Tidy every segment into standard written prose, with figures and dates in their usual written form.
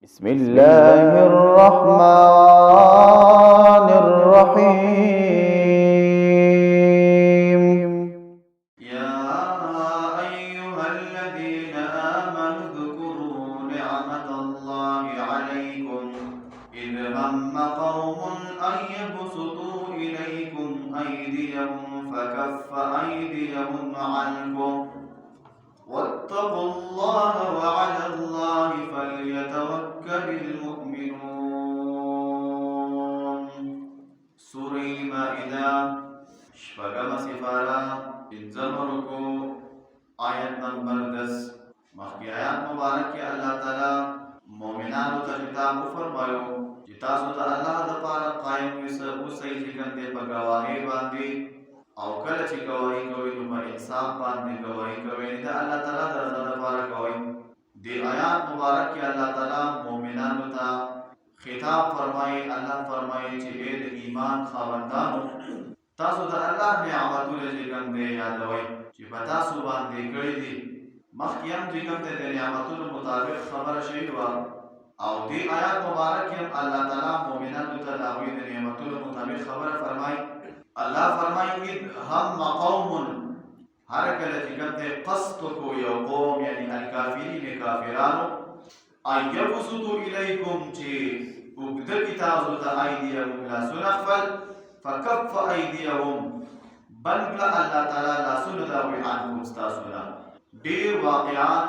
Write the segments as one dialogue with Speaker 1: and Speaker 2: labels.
Speaker 1: बिस्मिल्लाहिर्रहमानिर्रहीम।
Speaker 2: या अय्युहल्लज़ीना आमनु ज़कुरू निअमतल्लाहि अलैकुम इज़ हम्मा क़ौमुन अन यबसुतू इलैकुम अयदियहुम फकफ्फा अयदियहुम अन्कुम वत्तक़ुल्लाह वअलल्लाहि फल्यतवक्कलिल मुमिनून। सूरह माइदा शपगम सिफारा इंजम रुको आयत नंबर 10। मखी आयत मुबारक के अल्लाह ताला मोमिनान ता खिताब फरमायो कि तासु ता अल्लाह द पारा कायम सही जिगंदे पर गवाही बांधी او کله چې گواہی کوي نو په انصاف باندې گواہی کوي دا الله تعالی د رضا لپاره کوي. دی آیات مبارک کې الله تعالی مؤمنانو ته خطاب فرمایي. الله فرمایي چې اے د ایمان خاوندانو تاسو د الله نعمتونه څنګه یادوي چې په تاسو باندې کړی دي. مخکې هم څنګه د نعمتونو مطابق خبره شوې و او دی آیات مبارک کې الله تعالی مؤمنانو ته د نعمتونو مطابق خبره فرمایي. اللہ فرمائیں ہم قوم ہر کله چې ګنده قصد کو یو قوم یعنی الکافرین کافرانو ایبسطوا الیکم چې وګد کتاب ته ایدیهم لا سنخفل فکف ایدیهم بلغ الله تعالی لا سندا وی عنکم استاسنا. ډیر واقعات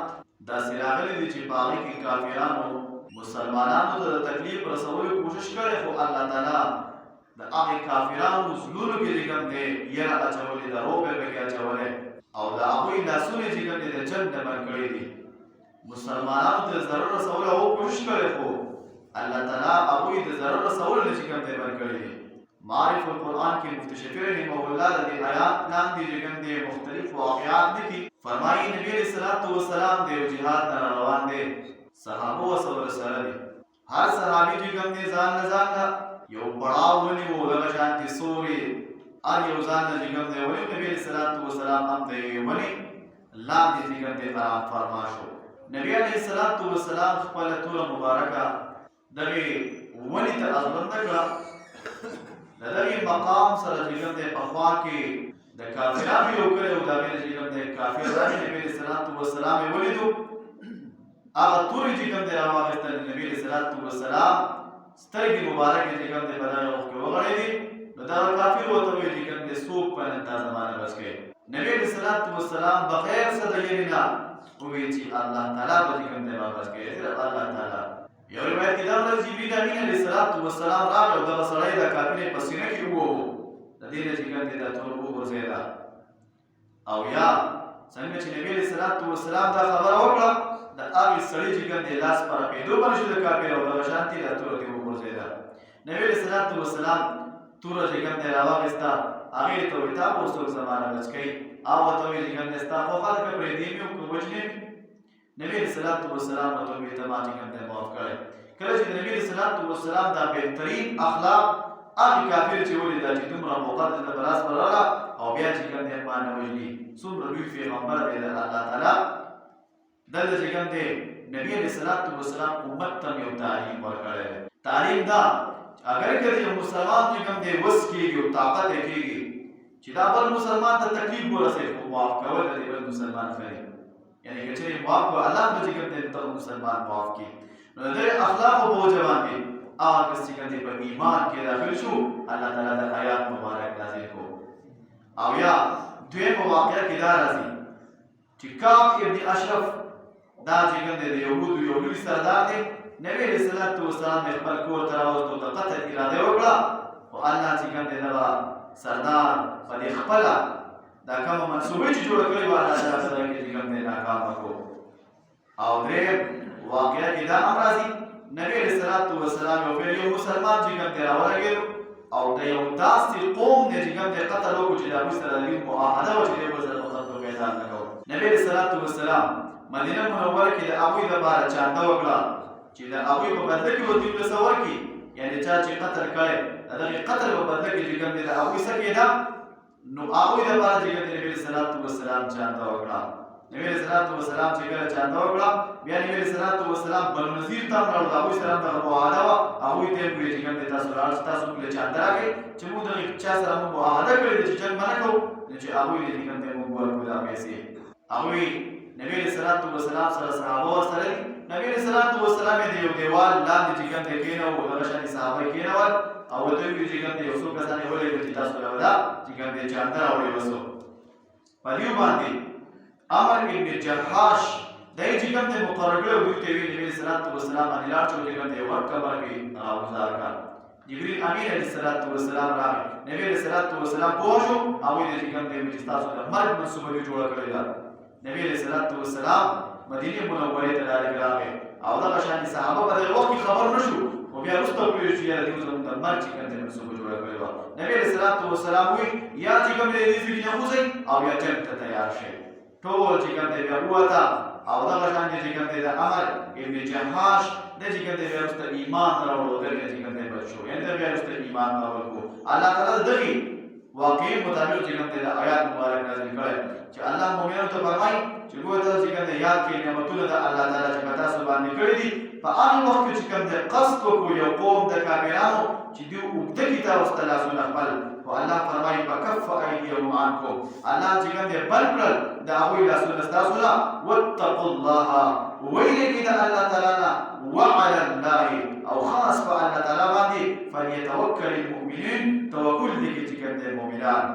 Speaker 2: دا سراغلی دي چې باغی کې کافرانو مسلمانانو ته تکلیف رسولو کوشش کړي خو الله تعالی د هغه کافرانو زلونو کې لګم دي یره اچولې د روبه به کې اچولې او د هغه لاسونه چې ګنده د جنت من کړی دي. مسلمانانو ته ضرر رسول او کوشش کړي خو الله تعالی هغه د ضرر رسول چې ګنده من کړی دي. معرفت القرآن کې مفتی شفیع رحمه الله د آیات لاندې چې ګنده مختلف واقعات دي. فرمایي نبی صلی الله علیه وسلم د جهاد روان دي، صحابه او سره دي. هر صحابي چې ګنده ځان نه یو بڑاو ونی وو لکه شانتی سوري ار یو ځان نه جګم دی ولی نبی صلی الله علیه وسلم هم دی ولی لاندې جګم دی آرام فرماشو. نبی علیه الصلاۃ والسلام خپل ټول مبارکه دغه ولی ته ازبند کړه دغه مقام سره جګم دی په خوا کې د کافرانو یو کړو دغه جګم دی کافر راځي نبی صلی الله علیه وسلم ولیدو هغه ټول جګم دی راوغته نبی صلی الله علیه وسلم سترګې مبارک دې کوم دې بدن او کې وغړې دي نو دا کافر وته وی دي کوم دې سوق په انتا زمانه بس کې نبی صلی الله علیه وسلم بغیر صدینا وی چې الله تعالی به کوم دې واپس کې الله تعالی یو روایت کې دا راځي چې نبی علیه الصلاۃ والسلام راغی او دا سړی د کافر په سینې کې وو د دې چې کوم دې د ټول ورزیدا او یا څنګه چې نبی علیه الصلاۃ والسلام دا خبر وکړه د هغه سړي چې کوم دې لاس پر پیدو باندې د کافر او د شانتي د ټول دی ورزیدا. نبی صلی الله علیه وسلم تور چې کوم دې راوغستا هغه ته وتا اوسو زمانہ بچ کی او ته وی چې کوم دې ستا خو خلک پرې دی مې کو وجنه نبی صلی الله علیه وسلم ته وی ته ما چې کوم دې معاف کړي. کله چې نبی صلی الله علیه وسلم دا بهترین اخلاق هغه کافر چې ولې دا چې دومره مقدس د براس براله او بیا چې کوم دې باندې وجني څومره لوی پیغمبر دی د الله تعالی دلته چې کوم دې نبی علیہ الصلوۃ والسلام امت ته یو تعلیم ورکړی. تعلیم دا اگر کله یو مسلمان چې کوم دې وس کېږي او طاقت کېږي چې دا بل مسلمان ته تکلیف ورسوي خو معاف کول دې بل مسلمان کوي یعنی چې معاف کو الله به چې کوم دې ته مسلمان معاف کړي. نو دې اخلاق او بوجوان دي هغه چې کوم دې په ایمان کې داخل شو الله تعالی د آیات مبارک نازل کو. او یا دویم واقعه کې دا راځي چې کعب ابن اشرف دا چې کوم د یهودو یو لوی سردار دی. نبی صلی الله علیه وسلم خپل کور ته راوستو د قتل اراده وکړه او الله چې کوم دی دا سردار په خپل دا کوم منصوبه چې جوړ کړی و الله تعالی سره کې کوم دی ناکام وکړو. او دې واقعیا کې دا امراضي نبی صلی الله علیه وسلم یو مسلمان چې کوم دی راوړل او د یو داسې قوم دی چې کوم دی قتل وکړي چې دا سره د معاهده و چې په سره خپل پیدا نکوي. نبی صلی الله علیه وسلم مدینه منوره کې د ابوی لپاره چاندا وکړه چې د ابوی په بدله کې ودی په سور کې یعنی چا چې قتل کړي دغه قتل په بدله کې چې کوم د ابوی سره کېدا نو ابوی لپاره چې نبی صلی الله علیه وسلم چاندا وکړه. نبی علیہ الصلوۃ والسلام چې کله چاته وکړه بیا نبی علیہ الصلوۃ والسلام بنو نذیر ته راوړل هغوی سره دغه معاهده وه هغوی ته یې وویل چې کوم دی تاسو لاړ تاسو موږ له چاته راکړئ چې موږ دغه چا سره موږ معاهده کړې ده چې جنګ به نه کوو نو چې هغوی له چې کوم دی موږ ورکړو دا پیسې هغوی نبی علیہ الصلوۃ والسلام سره صحابه ورسره دي نبی علیہ الصلوۃ والسلام یې د یو دیوال لاندې چې کوم دی کېنوو دغه شانې صحابه یې کېنول او ورته ویل چې کوم دی یو څو کسان یې ولېږل چې تاسو له دا چې کوم دی چاته راوړئ وسو په دې باندې امر ابن جرحاش دای چې کوم دی مقرر کړی دوی ته ویل نبی صلی الله علیه وسلم باندې لاړ چې کوم دی ورکه ورکړي او گزار کړ جبرئیل امین علیه السلام راغی نبی صلی الله علیه وسلم پوه شو او دې کوم دی چې تاسو د مرګ منصوبه جوړه کړې ده نبی صلی الله علیه وسلم مدینه منوره ته راغی او دا شان صحابه په دغه وخت خبر نشو او بیا وروسته ویل چې یاره دوی زموږ د مرګ چې کوم دی منصوبه جوړه کړې وه نبی صلی الله علیه وسلم وی یا چې کوم دی دې ځای نه وځئ او یا جنګ ته تیار شئ ټول چې کوم دی بیا ووته او دغه شان چې کوم دی د امر ابن جرحاش د چې کوم دی بیا وروسته ایمان راوړو دغه چې کوم دی بچ شو یعنې بیا وروسته ایمان راوړ کو الله تعالی دغه واقعي مطابق چې کوم دی د آیات مبارک نازل کړی چې الله مؤمنانو ته فرمایي چې ګوره تاسو چې کوم دی یاد کړئ نعمتونه د الله تعالی چې په تاسو باندې کړي دي په هغه وخت کې چې کوم دی قصد وکړو یو قوم د کافرانو چې دوی اوږده کي تاسو ته لاسونه خپل او الله فرمایي فکف ایدیهم عنکم الله چې کوم دی بل کړل د هغوی لاسونه ستاسو نه واتقوا الله وویلېږئ د الله تعالی نه وعلى الله او خاص په الله تعالی باندې فلیتوکل المؤمنین توکل دې کې چې کوم دی مؤمنان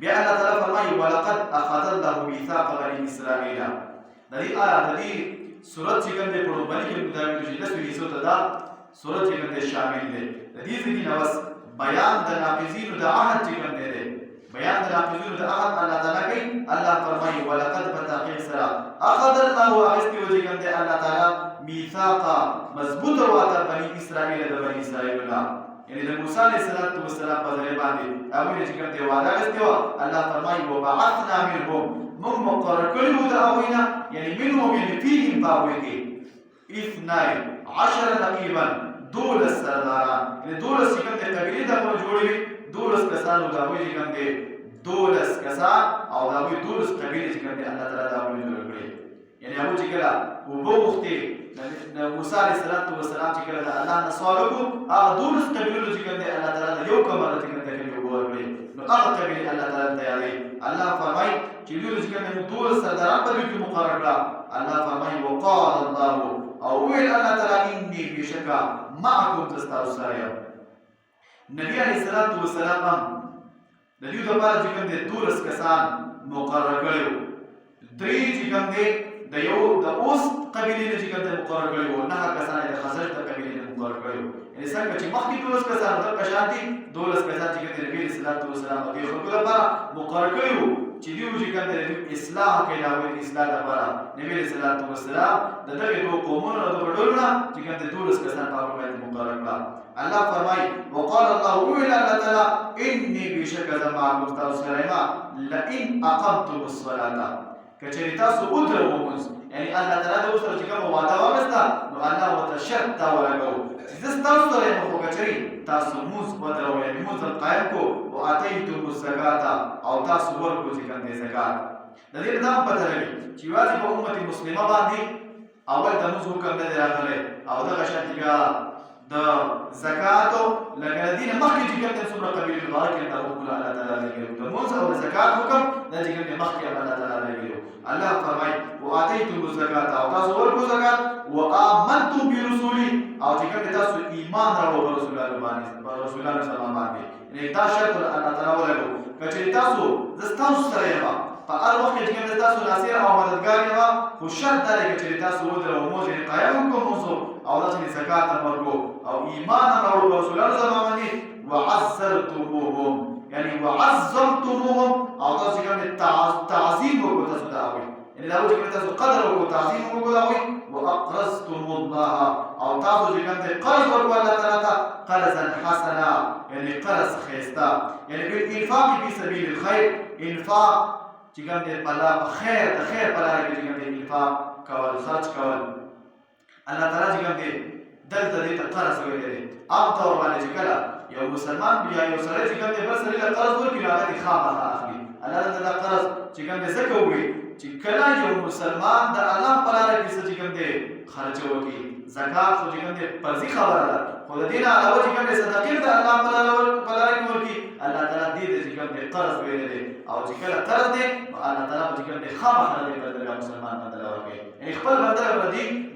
Speaker 2: بیا الله تعالی فرمایي ولقد اخذ الله ميثاق بني اسرائيل د دې آیات د دې سورۃ چې کوم دی په لومړني کې مداوي چې د سورې حصو ته دا سورۃ چې کوم دی شامل دی د دې ځکه نو بس بیان د ناقضینو د عهد چې کوم دی بیان د ناقضینو د عهد الله تعالی کوي الله فرمایي ولقد بتحقیق سره اخذ الله واغستي چې کوم دی الله تعالی ميثاق مضبوط واته بني اسرائيل د بني اسرائيل یعنی د موسی علیه السلام په ځای باندې هغوی چې کوم دی وعده اخیستې وه الله فرمایي وبعثنا منهم موږ مقرر کړي وو د هغوی نه یعنی منهم یعنی فیهم په هغوی کې 12 نقیبا 12 سرداران یعنی 12 چې کوم دی قبیلې ته مو جوړې وي 12 کسانو د هغوی چې کوم دی 12 کسان او د هغوی 12 قبیلې چې کوم دی الله تعالی د هغوی جوړ کړي یعنی هغوی چې کله اوبه غوښتې موسی علیه السلام چې کله د الله نه سوال وکړو هغه 12 قبیلو چې کوم دی الله تعالی د یو کمره چې کوم دی کلي اوبه ورکړې نو هغه قبیلې الله تعالی تیاروي الله فرمایي چې دوی چې کوم دی 12 سرداران په دوی کې مقرر کړه الله فرمایي وقال الله او ویل الله تعالی انی بشکا معکم تستاسو سره یم نبی علیه السلام هم د دوی لپاره چې کوم دی 12 کسان مقرر کړي وو درې چې کوم دی د یو د اوس قبیلې نه چې کوم دی مقرر کړي وو 9 کسان د خزرج د قبیلې نه مقرر کړي وو یعنې څنګه چې مخکې 12 کسان دغه شان دي 12 کسان چې کوم دی نبي علیه السلام د دې خلکو لپاره مقرر کړي وو چې دوی چې کوم دی اصلاح کوي دا وایي اصلاح لپاره نبی علیه السلام د دغه دوه قومونو د ډولو نه چې کوم دی 12 کسان په هغه باندې مقرر کړه الله فرمایي وقال الله ویل الله تعالی انی بشکا معکم تاسو سره یم لئن اقمتم الصلاه کچری تاسو ودرو ومنځ یعنی الله تعالی د اوسره چې کوم وعده واغسته نو الله ورته شرط دا ولګو چې تاسو سره یم خو کچری تاسو موږ ودرو یعنی موږ قائم کو او اتیتم الزکات او تاسو ورکو چې کوم دی زکات د دې دا پته لري چې واجب په امت مسلمه باندې اول د موږ حکم نه راغلی او دغه شرط بیا د زکات لکه دین مخکې چې کوم څومره قبیلې مبارک دا حکم الله تعالی لګیو د موږ او د زکات حکم د چې کوم مخکې الله تعالی لګیو الله فرمایي واتیتم الزکات او تاسو ورکو زکات وآمنتم برسولي او چې کوم تاسو ایمان راوړو په رسولانو باندې سلام باندې یعنی دا شرط الله تعالی ولګو کچې تاسو زستاسو سره یم په هر وخت کې چې تاسو ناصر او مددگار یم خو شرط دا دی چې تاسو ودرو موږ قائم کوو او تاسو زکات ورکو او ایمان راوړو په رسولانو باندې وعزرتموهم یعنی وعظمتموهم او تاسو کوم تعظیم وکړو تاسو دا وایي یعنی دا وایي چې تاسو قدر وکړو تعظیم وکړو دا وایي واقرضتم الله او تاسو چې کوم قرض ورکړو الله تعالی ته قرضا حسنا یعنی قرض خیستا یعنی بالانفاق فی سبیل الخير انفاق چې کوم دی په لار خیر د خیر په لار کې چې کوم دی انفاق کول خرج کول الله تعالی چې کوم دی دلته دې ته قرض ویلی دی عام طور باندې چې کله یو مسلمان بیا یو سړی چې کوم دی بل سړي ته قرض ورکړي نو هغه دې خامخا اخلي الله تعالی دا قرض چې کوم دی ځکه ووایي چې کله یو مسلمان د الله په لاره کې څه چې کوم دی خرچ وکړي زکات خو چې کوم دی فرضي خبره ده خو د دې نه علاوه چې کوم دی صدقې د الله په لاره کې ورکړي الله تعالی دې ته چې کوم دی قرض ویلی دی او چې کله قرض دی نو الله تعالی چې کوم دی خامخا دې بدل مسلمان بندله ورکړي یعنی خپل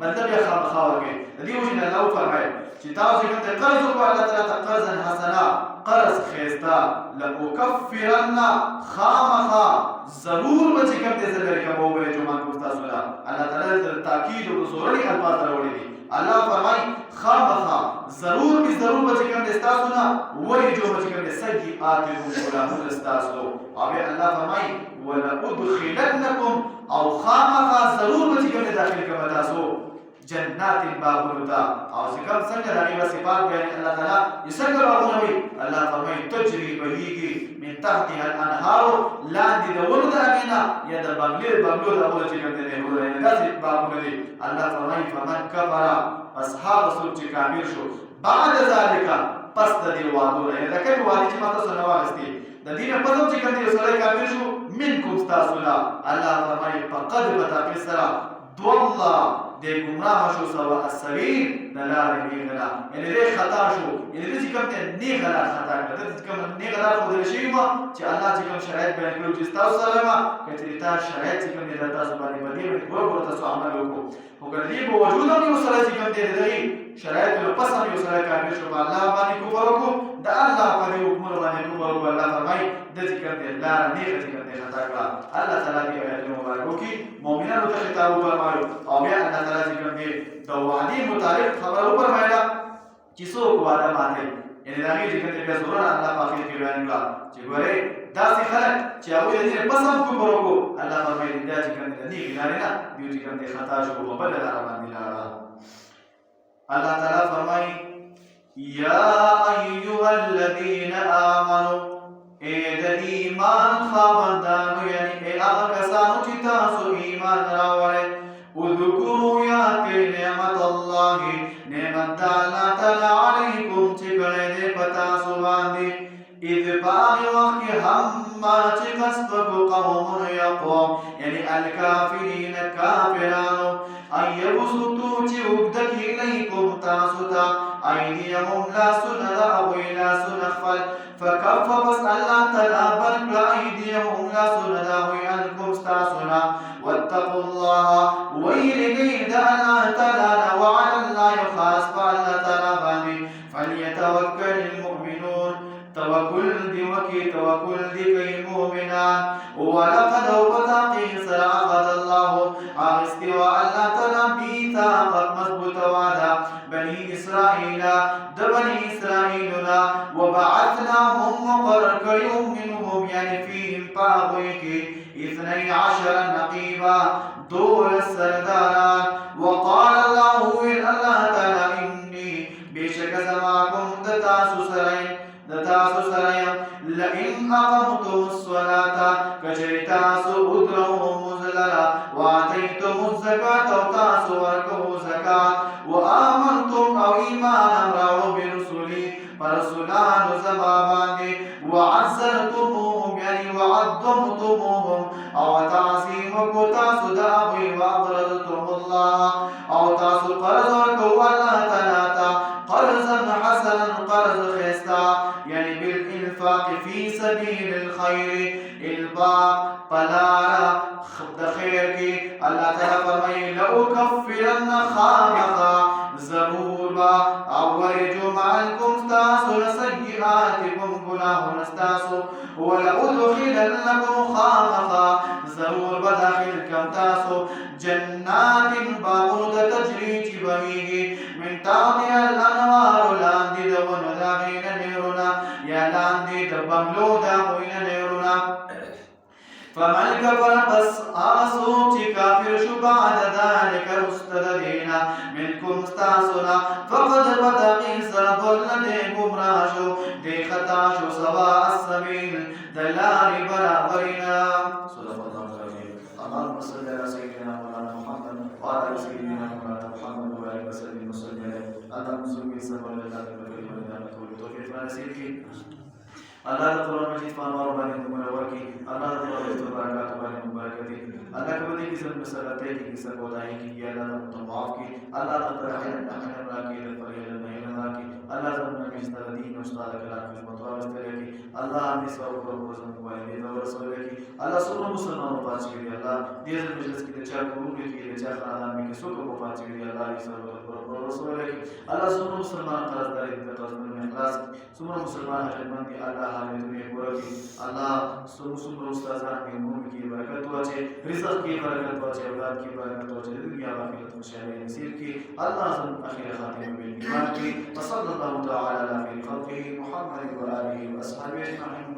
Speaker 2: بنده بیا خامخا ورکړي د دې وجې نه الله وفرمایل چې تاسو چې کوم دی قرض وکړو الله تعالی ته قرضا حسنا قرض خیستا لأکفرن خامخا ضرور به چې کوم دی زه لرې کوم وبرې جومان کوم ستاسو له الله تعالی د تاکید او د زورړي الفاظ راوړي دي الله فرمایي خامخا ضرور به چې کوم دی ستاسو نه وایي جو به چې کوم دی سیئاتکم ګناهونه ستاسو او بیا الله فرمایي ولأدخلنکم او خامخا ضرور به چې کوم دی داخل کوم تاسو جنات باغونتا او ذکر څنګه دغه صفات بیان الله تعالی څنګه باغونه الله فرمایي تجري بهيږي من تحتها الانهار لاندې د ورد امینا یا د بغلیر بغلو د اول چې کوم دی نه ورته داسې باغونه دي الله فرمایي فمن كفر اصحاب رسول چې کافر شو بعد ذلك پس د دې وادو نه دا کوم وادي چې ماته سره واغستي د دې په پدو چې کوم دی سره کافر شو منکم تاسو الله فرمایي فقد بتقسرا والله د ګمراه شو سوا السبيل دلار نیغلا یعنی دې خطا شو یعنی دې کوم ته نیغلا خطا کړه دې کوم نیغلا خو دې شی ما چې الله چې کوم شرایط بیان کړو چې تاسو سره ما کچې تاسو شرایط چې کوم دې تاسو باندې باندې ورور تاسو عمل وکړو خو کله دې په وجود هم یو سره چې کوم دې دې شرایط له پس هم یو سره کافر شو الله باندې کفر وکړو د الله په حکم باندې کفر وکړو الله فرمایي دې چې کوم دې لار نیغه چې کوم دې خطا کړه الله تعالی دې آیات مبارکو کې مؤمنانو ته خطاب فرمایو او بیا الله تعالی چې کوم دې د وعدې متعلق خبرو فرمایله چې څوک وعده ماتي یعنی دا چې کوم دې بیا ضرور الله په اخر کې بیان کړه چې ګوره داسې خلک چې هغه دې پس هم کفر وکړو الله فرمایي دا چې کوم دې نه غلاره نه دې چې کوم دې خطا شو په بل لار باندې لاړه الله تعالی فرمایي یا ایها الذین آمنوا اے د ایمان خاوندانو یعنی اے هغه کسانو چې تاسو ایمان راوړئ اذكروا یاد نعمت الله نعمت الله تعالی علیکم چې کړه دې پتا سو باندې اذ باغ وقت هم چې قصد قوم یقوم یعنی الکافرین کافرانو ایبسطو چې وګد کیلیکم تاسو ته ایدیهم لا سنه او لا سنخفل فكف بس الله تعالی برک ایدیهم لا سنه او عنکم استاسنا واتقوا الله ويلقي الله تعالى وعلى الله خاص الله تعالى باندې فليتوكل المؤمنون توكل دی وکي توكل دی کوي مؤمنان ولقد وبتقي اخذ الله استوى الله تعالى ميثاق مضبوط وعدا بني اسرائيل بني اسرائيل وبعثناهم مقرر كيوم منهم يعني فيهم طاغوك 12 نقيبا دول السرداران وقال الله تعالى إني بشك سماكم دتاسو سرين لئن أقمتم الصلاة كجرتاسو أدروا مزللا وآتيتم الزكاة وتاسو وركوا زكاة وآمنتم أو إيمان أمروا برسولي فرسولان زباباني وعزرتموهم يعني وعظمتموهم أو تعظيمكم تاسو دعوي وأقرضتم الله أو تاسو قرضكم ولا تناتا قرضا حسنا قرض خيستا يعني بالإنفاق في سبيل الخير الباق پلارا خير کی اللہ تعالی فرمائے لأكفرن خامخا ضرور با اورجو معلکم ستاسو لسیئاتکم گناہون ستاسو ولأدخلنکم خامخا ضرور بداخل کم تاسو جنات باغون تجری چی بہیگی من تحتها الانوار لاندی دون داغین نیرونا یا لاندی دبنگلو داغین نیرونا فمن كفر بس آسوك كافر شو بعد ذلك رستدين منكم استاسنا فقد بدقي سرضل ديكم راشو دي خطاشو سواء السبيل دلال برابرنا صدق الله العظيم اللهم صل على سيدنا مولانا محمد وعلى سيدنا مولانا محمد وعلى وسلم وسلم اللهم صل وسلم على النبي الكريم وعلى اله وصحبه وسلم अल्लाह कुरान मजीद फरमाओ बानी मुबारक की अल्लाह ताला तो बरकत बानी मुबारक की अल्लाह के बदले की सब मसलते की सब बताई की अल्लाह तो माफ की अल्लाह ताला रहमत की फरियल नहीं लगा की अल्लाह ताला में इस तरह दीन उस्ताद कलाम खिदमत वास्ते की अल्लाह हम इस वक्त को रोज़ मुबारक और रसूल की अल्लाह सुनो मुसलमानों पास की अल्लाह दिस मजलिस की चार गुरु की चार खानदान में के सुख को पास की अल्लाह इस वक्त को रसूल की अल्लाह सुनो मुसलमान कर्जदार इंतकाम में इखलास सुनो मुसलमान हजमंदी अल्लाह हाल दुनिया पूरा की अल्लाह सुनो उस्तादान की उम्र की बरकत वाचे रिज़्क़ की बरकत वाचे औलाद की बरकत वाचे दुनिया आखिरत खुशहाली नसीब की अल्लाह सुन आखिर खातिम में ईमान की सल्लल्लाहु तआला अला खैर खल्क़िही मुहम्मद व आलिहि व अस्हाबिही अजमईन